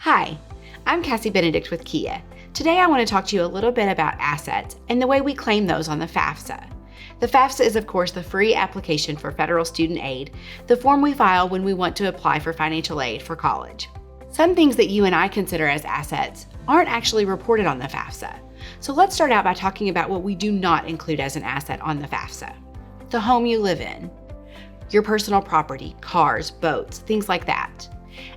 Hi, I'm Cassie Benedict with KHEAA. Today I want to talk to you a little bit about assets and the way we claim those on the FAFSA. The FAFSA is, of course, the free application for federal student aid, the form we file when we want to apply for financial aid for college. Some things that you and I consider as assets aren't actually reported on the FAFSA. So let's start out by talking about what we do not include as an asset on the FAFSA. The home you live in, your personal property, cars, boats, things like that.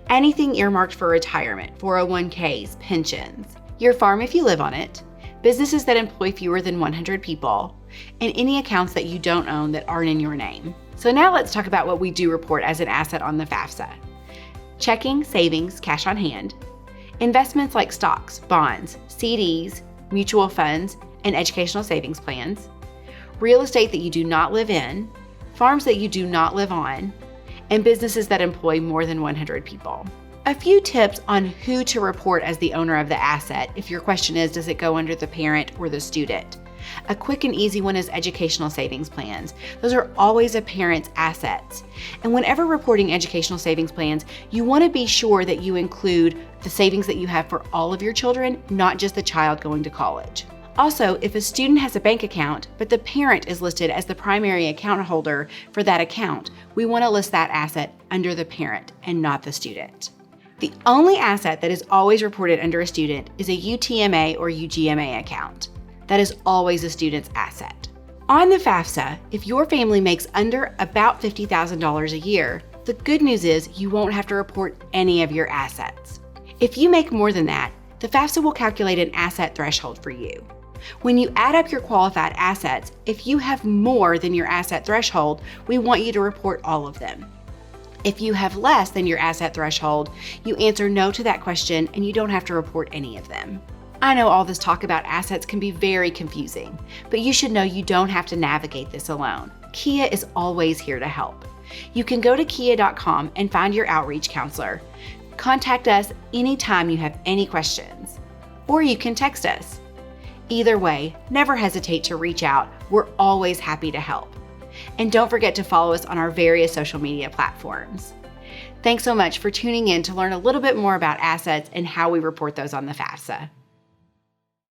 Anything earmarked for retirement, 401ks, pensions, your farm if you live on it, businesses that employ fewer than 100 people, and any accounts that you don't own that aren't in your name. So now let's talk about what we do report as an asset on the FAFSA. Checking, savings, cash on hand, investments like stocks, bonds, CDs, mutual funds, and educational savings plans, real estate that you do not live in, farms that you do not live on, and businesses that employ more than 100 people. A few tips on who to report as the owner of the asset if your question is, does it go under the parent or the student? A quick and easy one is educational savings plans. Those are always a parent's assets. And whenever reporting educational savings plans, you want to be sure that you include the savings that you have for all of your children, not just the child going to college. Also, if a student has a bank account, but the parent is listed as the primary account holder for that account, we want to list that asset under the parent and not the student. The only asset that is always reported under a student is a UTMA or UGMA account. That is always a student's asset. On the FAFSA, if your family makes under about $50,000 a year, the good news is you won't have to report any of your assets. If you make more than that, the FAFSA will calculate an asset threshold for you. When you add up your qualified assets, if you have more than your asset threshold, we want you to report all of them. If you have less than your asset threshold, you answer no to that question and you don't have to report any of them. I know all this talk about assets can be very confusing, but you should know you don't have to navigate this alone. KHEAA is always here to help. You can go to KHEAA.com and find your outreach counselor. Contact us anytime you have any questions, or you can text us. Either way, never hesitate to reach out. We're always happy to help. And don't forget to follow us on our various social media platforms. Thanks so much for tuning in to learn a little bit more about assets and how we report those on the FAFSA.